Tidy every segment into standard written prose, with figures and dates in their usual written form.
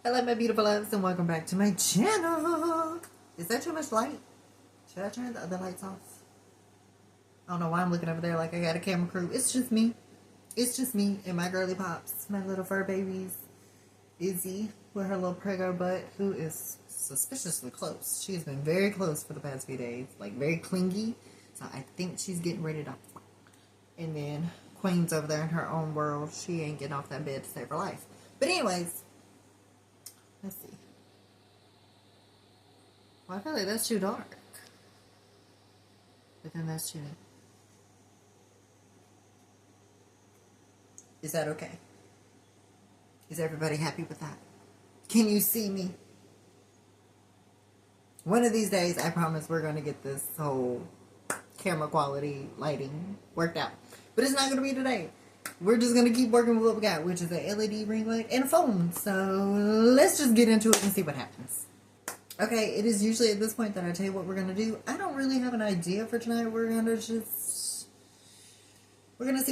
Hello my beautiful loves and welcome back to my channel. Is that too much light? Should I turn the other lights off? I don't know why I'm looking over there like I got a camera crew. It's just me. It's just me and my girly pops. My little fur babies. Izzy with her little prego butt who is suspiciously close. She has been very close for the past few days. Like very clingy. So I think she's getting ready to. And then Queen's over there in her own world. She ain't getting off that bed to save her life. But anyways. Let's see. Well, I feel like that's too dark. But then that's too... Is that okay? Is everybody happy with that? Can you see me? One of these days, I promise we're going to get this whole camera quality lighting worked out. But it's not going to be today. We're just going to keep working with what we got, which is a LED ring light and a phone. So let's just get into it and see what happens. Okay, it is usually at this point that I tell you what we're going to do. I don't really have an idea for tonight. We're going to see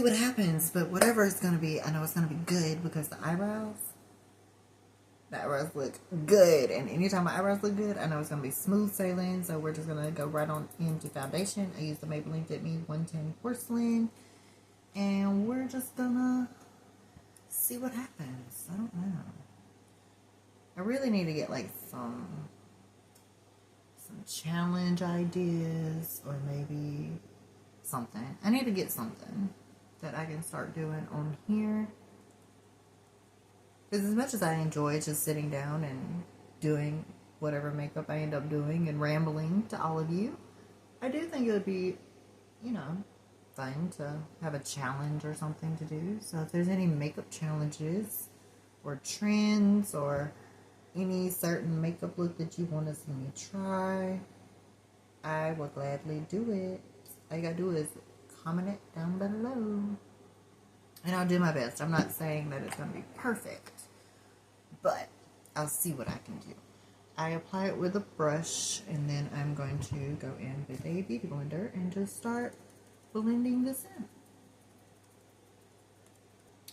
what happens. But whatever it's going to be, I know it's going to be good because the eyebrows look good. And anytime my eyebrows look good, I know it's going to be smooth sailing. So we're just going to go right on into foundation. I use the Maybelline Fit Me 110 Porcelain. And we're just going to see what happens. I don't know. I really need to get like some challenge ideas or maybe something. I need to get something that I can start doing on here. Because as much as I enjoy just sitting down and doing whatever makeup I end up doing and rambling to all of you, I do think it would be, fun to have a challenge or something to do. So if there's any makeup challenges or trends or any certain makeup look that you want to see me try, I will gladly do it. All you gotta do is comment it down below. And I'll do my best. I'm not saying that it's gonna be perfect, but I'll see what I can do. I apply it with a brush and then I'm going to go in with a beauty blender and just start blending this in.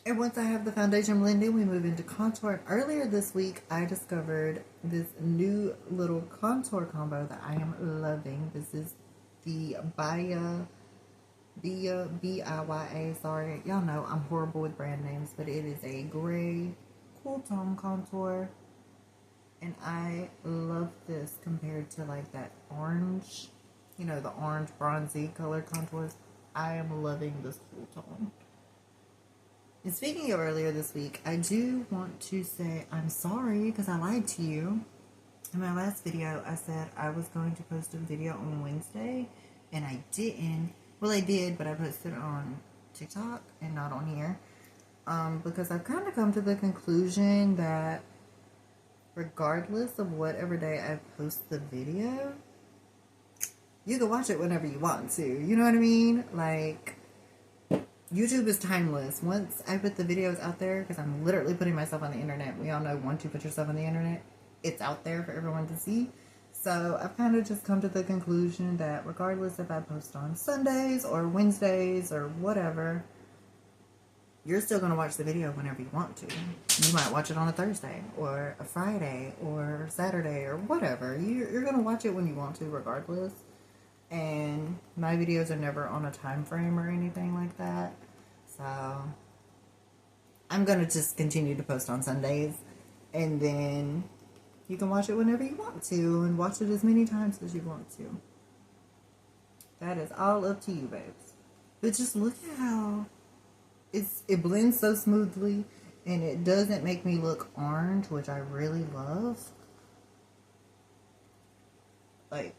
And once I have the foundation blended, we move into contour. Earlier this week, I discovered this new little contour combo that I am loving. This is the B-I-Y-A, sorry. Y'all know I'm horrible with brand names, but it is a gray cool tone contour. And I love this compared to like that orange, the orange bronzy color contours. I am loving this cool tone. And speaking of earlier this week, I do want to say I'm sorry because I lied to you. In my last video, I said I was going to post a video on Wednesday, and I didn't. Well, I did, but I posted it on TikTok and not on here. Because I've kind of come to the conclusion that regardless of whatever day I post the video, you can watch it whenever you want to. You know what I mean? Like, YouTube is timeless. Once I put the videos out there, because I'm literally putting myself on the internet. We all know once you put yourself on the internet, it's out there for everyone to see. So I've kind of just come to the conclusion that regardless if I post on Sundays or Wednesdays or whatever, you're still going to watch the video whenever you want to. You might watch it on a Thursday or a Friday or Saturday or whatever. You're going to watch it when you want to regardless. And my videos are never on a time frame or anything like that. So I'm going to just continue to post on Sundays. And then you can watch it whenever you want to. And watch it as many times as you want to. That is all up to you, babes. But just look at how it blends so smoothly. And it doesn't make me look orange, which I really love. Like,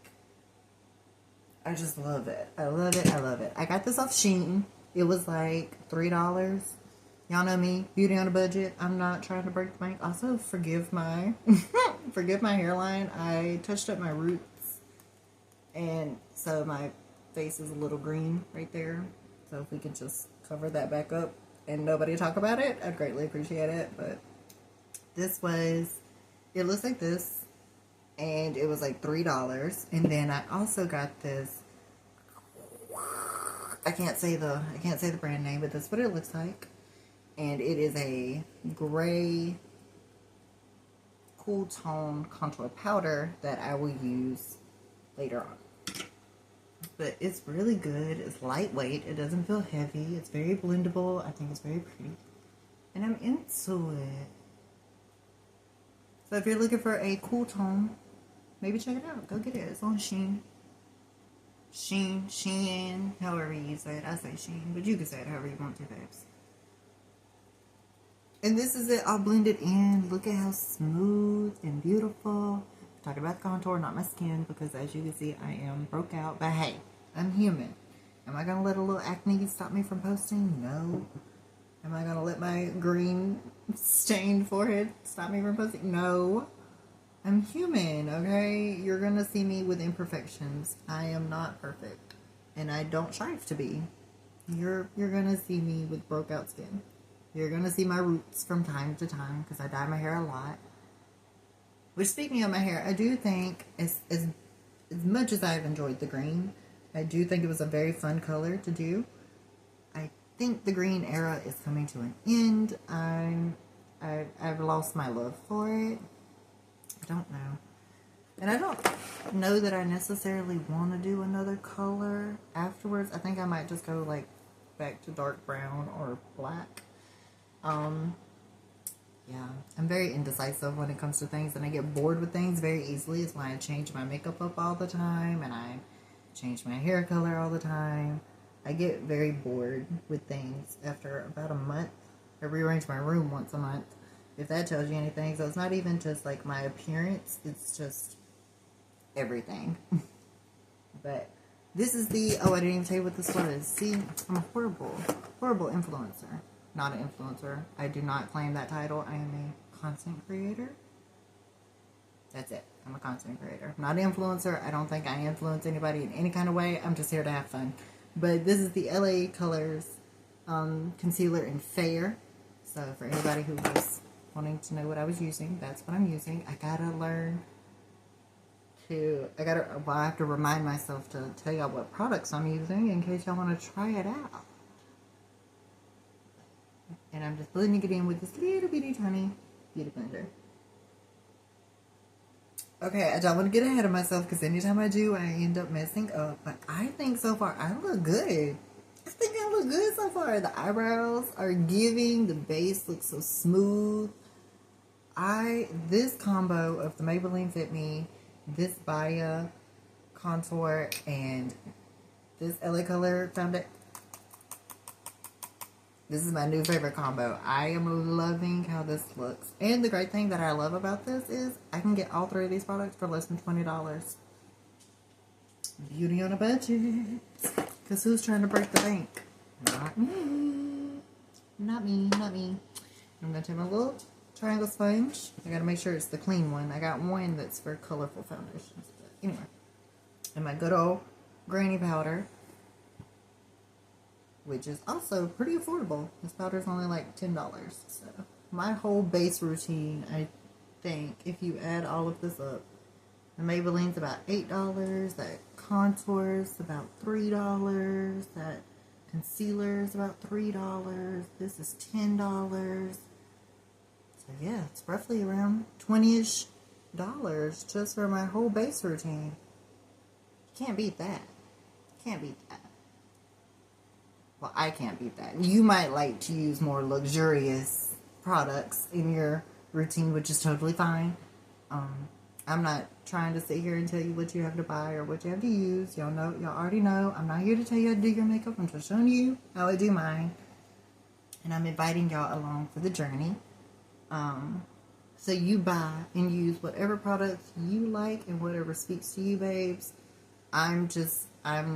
I just love it. I love it. I love it. I got this off Shein. It was like $3. Y'all know me. Beauty on a budget. I'm not trying to break the bank. Also, forgive my hairline. I touched up my roots. And so my face is a little green right there. So if we could just cover that back up and nobody talk about it, I'd greatly appreciate it. But it looks like this. And it was like $3. And then I also got this. I can't say the brand name, but that's what it looks like. And it is a gray cool tone contour powder that I will use later on. But it's really good. It's lightweight. It doesn't feel heavy. It's very blendable. I think it's very pretty. And I'm into it. So if you're looking for a cool tone, maybe check it out. Go get it. It's on Shein. Shein, however you say it. I say Shein, but you can say it however you want to, babes. And this is it all blended in. Look at how smooth and beautiful. I'm talking about the contour, not my skin, because as you can see, I am broke out. But hey, I'm human. Am I going to let a little acne stop me from posting? No. Am I going to let my green stained forehead stop me from posting? No. I'm human, okay? You're going to see me with imperfections. I am not perfect. And I don't strive to be. You're going to see me with broke out skin. You're going to see my roots from time to time because I dye my hair a lot. Which, speaking of my hair, I do think as much as I've enjoyed the green, I do think it was a very fun color to do. I think the green era is coming to an end. I've lost my love for it. I don't know. And I don't know that I necessarily want to do another color afterwards. I think I might just go like back to dark brown or black. Yeah, I'm very indecisive when it comes to things, and I get bored with things very easily. It's why I change my makeup up all the time, and I change my hair color all the time. I get very bored with things after about a month. I rearrange my room once a month, if that tells you anything. So it's not even just like my appearance, it's just everything. But this is the, oh, I didn't even tell you what this was. See, I'm a horrible influencer. Not an influencer. I do not claim that title. I am a content creator. That's it. I'm a content creator. Not an influencer. I don't think I influence anybody in any kind of way. I'm just here to have fun. But this is the LA Colors concealer in Fair. So for anybody who was wanting to know what I was using, that's what I'm using. I have to remind myself to tell y'all what products I'm using in case y'all want to try it out. And I'm just blending it in with this little bitty tiny beauty blender. Okay, I don't want to get ahead of myself because anytime I do, I end up messing up. But I think so far I look good. I think I look good so far. The eyebrows are giving. The base looks so smooth. This combo of the Maybelline Fit Me, this Baya contour, and this LA Color foundation. This is my new favorite combo. I am loving how this looks. And the great thing that I love about this is I can get all three of these products for less than $20. Beauty on a budget. Because who's trying to break the bank? Not me. Not me. Not me. I'm going to take my little triangle sponge. I got to make sure it's the clean one. I got one that's for colorful foundations. But anyway. And my good old granny powder, which is also pretty affordable. This powder is only like $10. So my whole base routine, I think, if you add all of this up, the Maybelline's about $8. That contour's about $3. That concealer's about $3. This is $10. So yeah, it's roughly around $20-ish just for my whole base routine. You can't beat that. Can't beat that. Well, I can't beat that. You might like to use more luxurious products in your routine, which is totally fine. I'm not trying to sit here and tell you what you have to buy or what you have to use. Y'all know, y'all already know. I'm not here to tell you how to do your makeup. I'm just showing you how I do mine. And I'm inviting y'all along for the journey. So you buy and use whatever products you like and whatever speaks to you, babes. I'm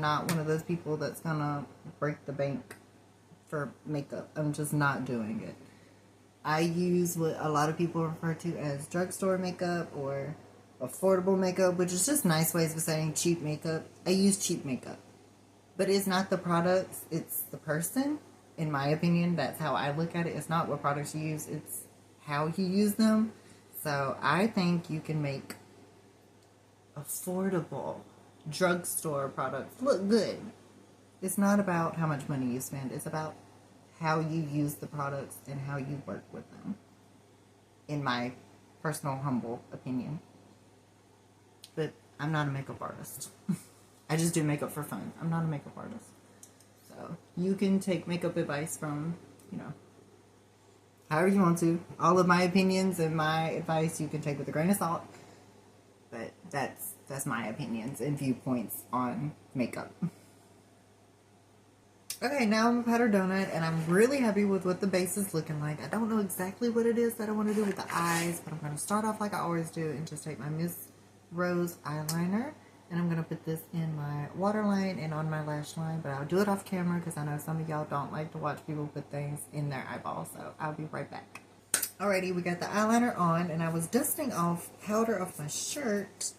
not one of those people that's gonna break the bank for makeup. I'm just not doing it. I use what a lot of people refer to as drugstore makeup or affordable makeup, which is just nice ways of saying cheap makeup. I use cheap makeup. But it's not the products, it's the person. In my opinion, that's how I look at it. It's not what products you use, it's how you use them. So I think you can make affordable drugstore products look good. It's not about how much money you spend. It's about how you use the products and how you work with them. In my personal, humble opinion. But I'm not a makeup artist. I just do makeup for fun. I'm not a makeup artist. So you can take makeup advice from, you know, however you want to. All of my opinions and my advice you can take with a grain of salt. But that's my opinions and viewpoints on makeup. Okay, now I'm a powder donut, and I'm really happy with what the base is looking like. I don't know exactly what it is that I want to do with the eyes, but I'm going to start off like I always do and just take my Miss Rose eyeliner, and I'm going to put this in my waterline and on my lash line, but I'll do it off camera because I know some of y'all don't like to watch people put things in their eyeballs, so I'll be right back. Alrighty, we got the eyeliner on, and I was dusting off powder off my shirt,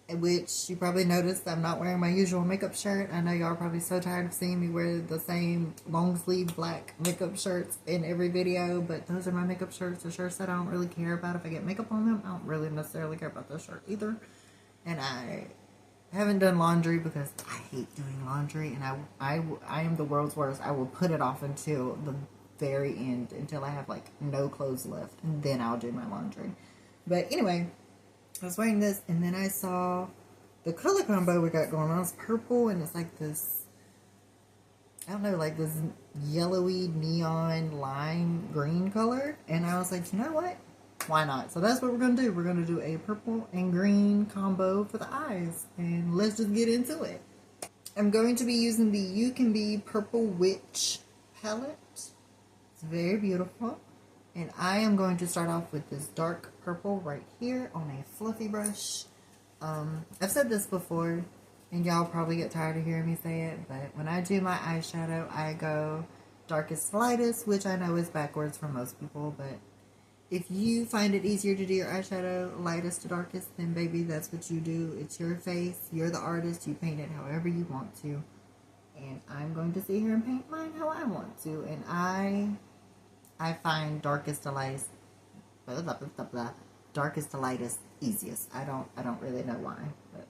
which you probably noticed I'm not wearing my usual makeup shirt. I know y'all are probably so tired of seeing me wear the same long sleeve black makeup shirts in every video, but those are my makeup shirts, the shirts that I don't really care about if I get makeup on them. I don't really necessarily care about this shirt either, and I haven't done laundry because I hate doing laundry, and I am the world's worst. I will put it off until the very end, until I have like no clothes left, and then I'll do my laundry. But anyway, I was wearing this, and then I saw the color combo we got going on. It's purple, and it's like this, I don't know, like this yellowy neon lime green color. And I was like, you know what? Why not? So that's what we're going to do. We're going to do a purple and green combo for the eyes. And let's just get into it. I'm going to be using the You Can Be Purple Witch palette. It's very beautiful. And I am going to start off with this dark purple right here on a fluffy brush. I've said this before, and y'all probably get tired of hearing me say it, but when I do my eyeshadow, I go darkest to lightest, which I know is backwards for most people, but if you find it easier to do your eyeshadow lightest to darkest, then baby, that's what you do. It's your face, you're the artist, you paint it however you want to. And I'm going to sit here and paint mine how I want to, and I find darkest to lightest, darkest to lightest easiest. I don't really know why, but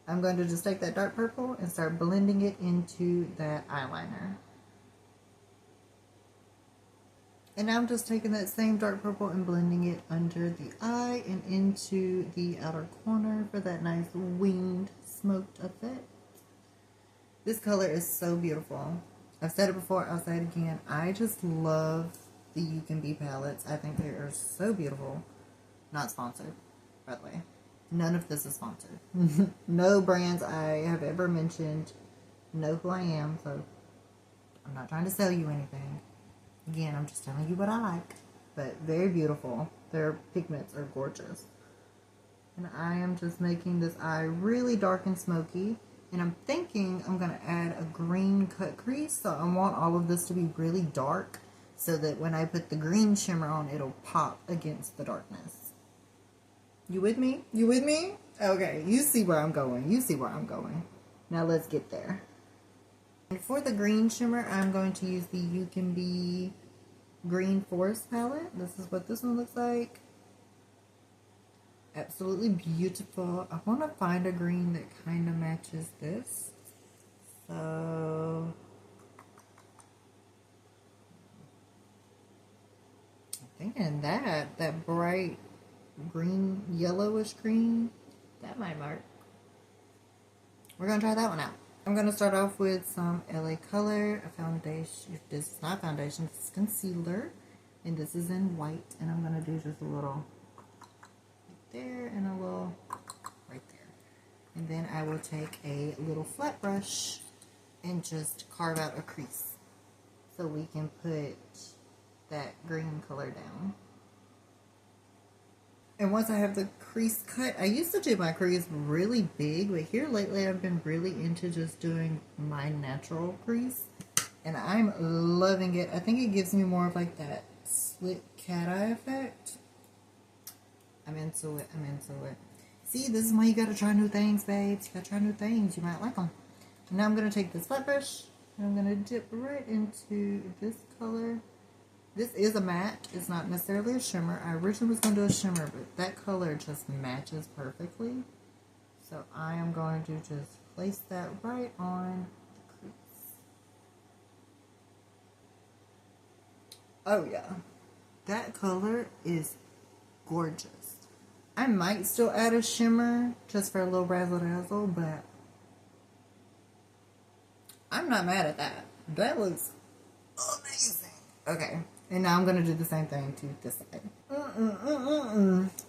I'm going to just take that dark purple and start blending it into that eyeliner. And now I'm just taking that same dark purple and blending it under the eye and into the outer corner for that nice winged smoked effect. This color is so beautiful. I've said it before, I'll say it again. I just love the You Can Be palettes. I think they are so beautiful. Not sponsored, by the way. None of this is sponsored. No brands I have ever mentioned know who I am, so I'm not trying to sell you anything. Again, I'm just telling you what I like. But very beautiful. Their pigments are gorgeous. And I am just making this eye really dark and smoky. And I'm thinking I'm going to add a green cut crease. So I want all of this to be really dark, so that when I put the green shimmer on, it'll pop against the darkness. You with me? You with me? Okay, you see where I'm going. You see where I'm going. Now let's get there. And for the green shimmer, I'm going to use the You Can Be Green Forest palette. This is what this one looks like. Absolutely beautiful. I want to find a green that kind of matches this. So I'm thinking that bright green, yellowish green, that might work. We're going to try that one out. I'm going to start off with some LA Color, a foundation. This is not foundation, this is concealer. And this is in white. And I'm going to do just a little right there and a little right there. And then I will take a little flat brush and just carve out a crease, so we can put that green color down. And once I have the crease cut, I used to do my crease really big, but here lately I've been really into just doing my natural crease. And I'm loving it. I think it gives me more of like that slick cat eye effect. I'm into it. I'm into it. See, this is why you gotta try new things, babes. You gotta try new things. You might like them. And now I'm gonna take this flat brush and I'm gonna dip right into this color. This is a matte. It's not necessarily a shimmer. I originally was going to do a shimmer, but that color just matches perfectly. So I am going to just place that right on the crease. Oh yeah. That color is gorgeous. I might still add a shimmer just for a little razzle dazzle, but I'm not mad at that. That looks amazing. Okay, and now I'm gonna do the same thing to this side.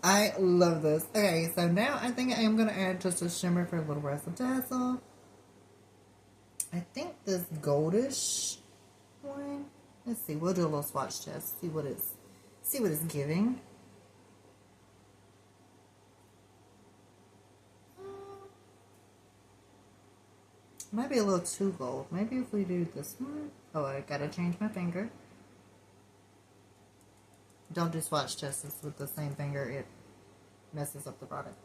I love this. Okay, so now I think I am gonna add just a shimmer for a little razzle dazzle. I think this goldish one. Let's see. We'll do a little swatch test. See what it's giving. Might be a little too gold. Maybe if we do this one. Oh, I gotta change my finger. Don't do swatch tests with the same finger. It messes up the product.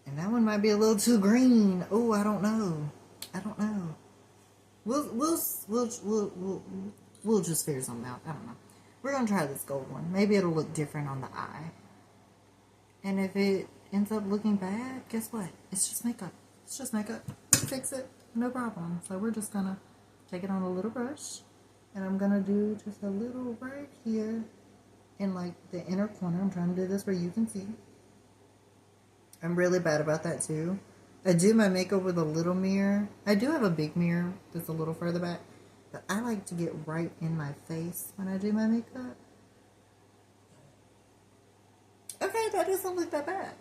And that one might be a little too green. Oh, I don't know. I don't know. We'll just figure something out. I don't know. We're gonna try this gold one. Maybe it'll look different on the eye. And if it ends up looking bad, guess what? It's just makeup. It's just makeup. We'll fix it. No problem. So we're just gonna take it on a little brush. And I'm gonna do just a little right here in like the inner corner. I'm trying to do this where you can see. I'm really bad about that too. I do my makeup with a little mirror. I do have a big mirror that's a little further back. But I like to get right in my face when I do my makeup. Okay, that doesn't look that bad.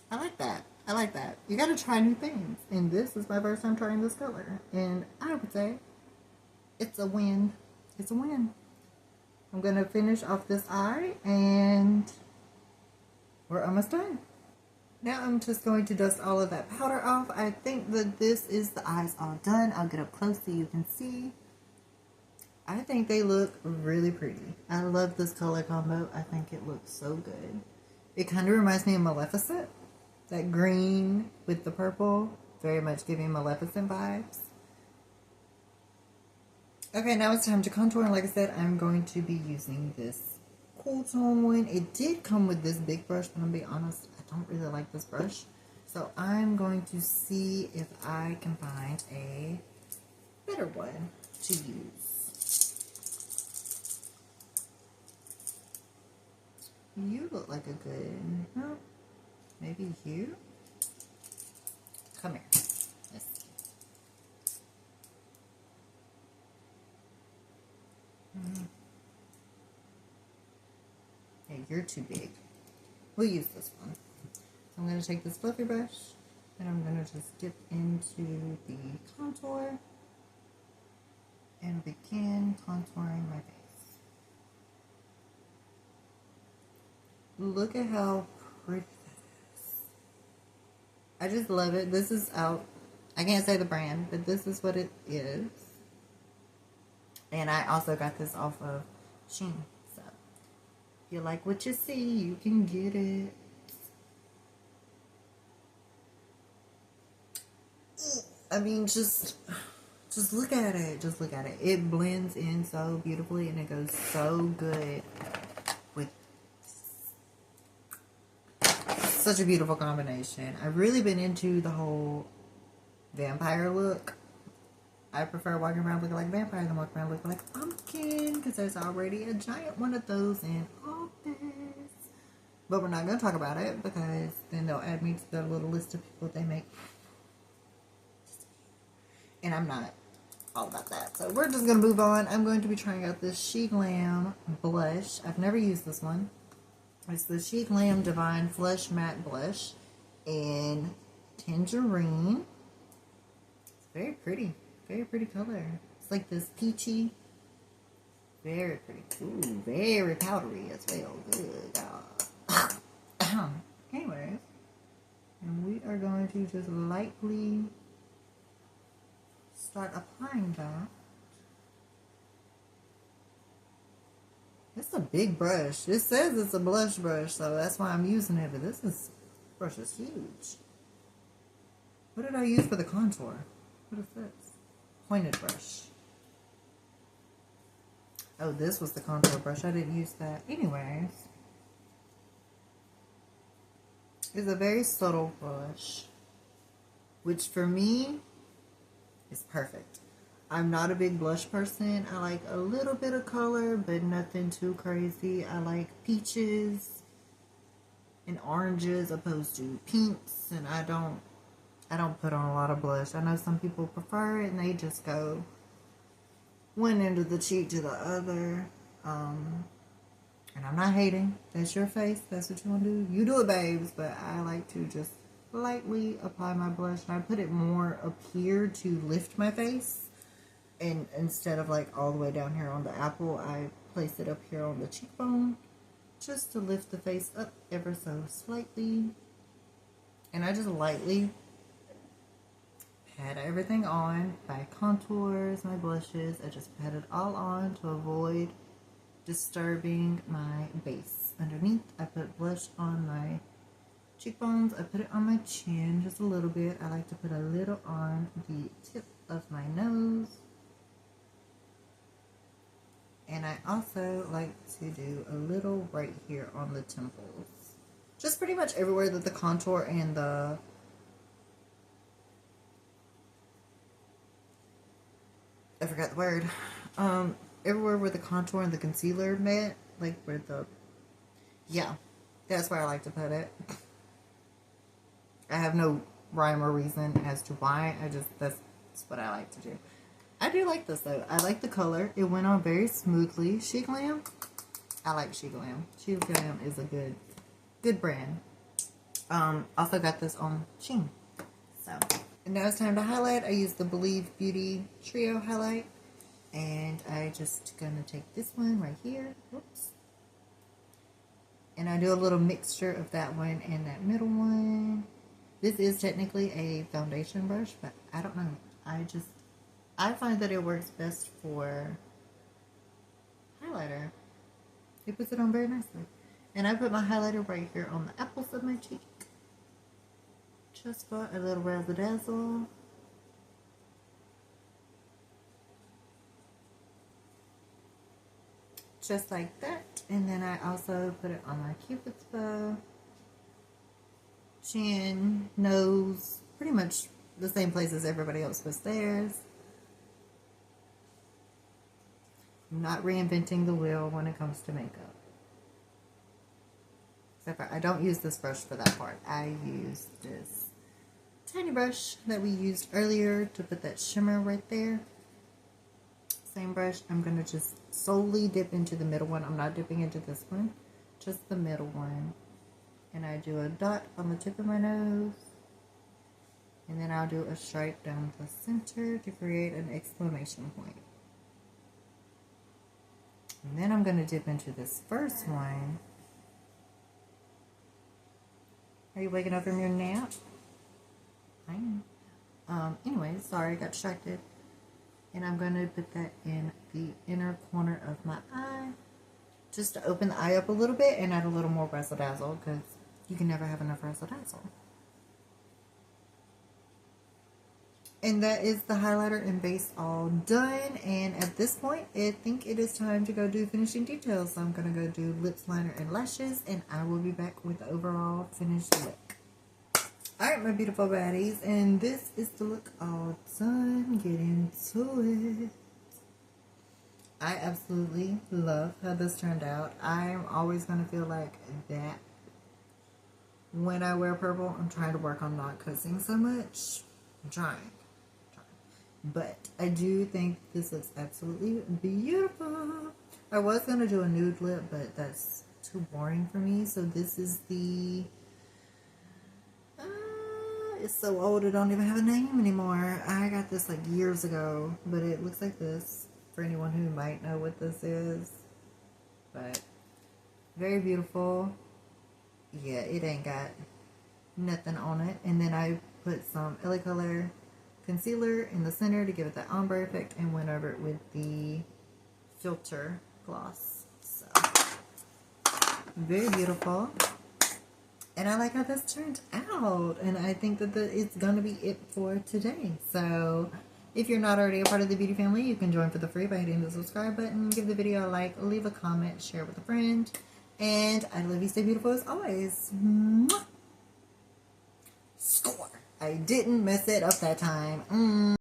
I like that. I like that. You gotta try new things. And this is my first time trying this color. And I would say it's a win. It's a win. I'm gonna finish off this eye and we're almost done. Now I'm just going to dust all of that powder off. I think that this is the eyes all done. I'll get up close so you can see. I think they look really pretty. I love this color combo. I think it looks so good. It kind of reminds me of Maleficent. That green with the purple. Very much giving Maleficent vibes. Okay, now it's time to contour. And like I said, I'm going to be using this cool tone one. It did come with this big brush, but I'm going to be honest, I don't really like this brush. So I'm going to see if I can find a better one to use. You look like a good, huh? Maybe you? Come here. Let's see. Hey, you're too big. We'll use this one. So I'm going to take this fluffy brush and I'm going to just dip into the contour and begin contouring my face. Look at how pretty that is. I just love it. This is out. I can't say the brand, but this is what it is. And I also got this off of Shein. So if you like what you see, you can get it. I mean, just look at it. Just look at it. It blends in so beautifully and it goes so good with such a beautiful combination. I've really been into the whole vampire look. I prefer walking around looking like a vampire than walking around looking like a pumpkin because there's already a giant one of those in office. But we're not going to talk about it because then they'll add me to their little list of people they make. And I'm not all about that. So we're just going to move on. I'm going to be trying out this She Glam blush. I've never used this one. It's the She Glam Divine Flush Matte Blush in Tangerine. It's very pretty. Very pretty color. It's like this peachy. Very pretty. Ooh, very powdery as well. Good. Anyways. And we are going to just lightly start applying that. It's a big brush. It says it's a blush brush, so that's why I'm using it. But this brush is huge. What did I use for the contour? What is this? Pointed brush. Oh, this was the contour brush. I didn't use that. Anyways. It's a very subtle brush. Which for me is perfect. I'm not a big blush person. I like a little bit of color, but nothing too crazy. I like peaches and oranges opposed to pinks, and I don't put on a lot of blush. I know some people prefer it and they just go one end of the cheek to the other. And I'm not hating. That's your face. That's what you want to do. You do it, babes. But I like to just lightly apply my blush. And I put it more up here to lift my face. And instead of like all the way down here on the apple, I place it up here on the cheekbone. Just to lift the face up ever so slightly. And I just lightly pat everything on. My contours, my blushes. I just pat it all on to avoid disturbing my base. Underneath, I put blush on my cheekbones. I put it on my chin just a little bit. I like to put a little on the tip of my nose. And I also like to do a little right here on the temples. Just pretty much everywhere that the contour and the I forgot the word. Everywhere where the contour and the concealer met, like where the, yeah, that's where I like to put it. I have no rhyme or reason as to why. That's what I like to do. I do like this though. I like the color. It went on very smoothly. She Glam. I like She Glam. She Glam is a good brand. Also got this on Shein. So, and now it's time to highlight. I use the Believe Beauty Trio highlight. And I just gonna take this one right here. Oops. And I do a little mixture of that one and that middle one. This is technically a foundation brush, but I don't know. I find that it works best for highlighter. It puts it on very nicely. And I put my highlighter right here on the apples of my cheek. Just for a little razzle dazzle. Just like that. And then I also put it on my Cupid's bow, chin, nose, pretty much the same place as everybody else puts theirs. I'm not reinventing the wheel when it comes to makeup. Except for I don't use this brush for that part. I use this tiny brush that we used earlier to put that shimmer right there. Same brush. I'm going to just solely dip into the middle one. I'm not dipping into this one. Just the middle one. And I do a dot on the tip of my nose. And then I'll do a stripe down the center to create an exclamation point. And then I'm going to dip into this first one. Are you waking up from your nap? I am. Anyway, sorry, I got distracted. And I'm going to put that in the inner corner of my eye. Just to open the eye up a little bit and add a little more razzle dazzle. Because you can never have enough razzle dazzle. And that is the highlighter and base all done. And at this point, I think it is time to go do finishing details. So I'm going to go do lips, liner, and lashes. And I will be back with the overall finished look. Alright, my beautiful baddies, and this is the look all done. Get into it. I absolutely love how this turned out. I'm always going to feel like that when I wear purple. I'm trying to work on not cussing so much. I'm trying. But I do think this looks absolutely beautiful. I was going to do a nude lip, but that's too boring for me. So this is the... it's so old it don't even have a name anymore. I got this like years ago, but it looks like this for anyone who might know what this is. But very beautiful. Yeah, it ain't got nothing on it. And then I put some LA Color concealer in the center to give it that ombre effect and went over it with the filter gloss. So very beautiful. And I like how this turned out. And I think that it's going to be it for today. So, if you're not already a part of the beauty family, you can join for the free by hitting the subscribe button. Give the video a like, leave a comment, share with a friend. And I love you, stay beautiful as always. Mwah! Score! I didn't mess it up that time.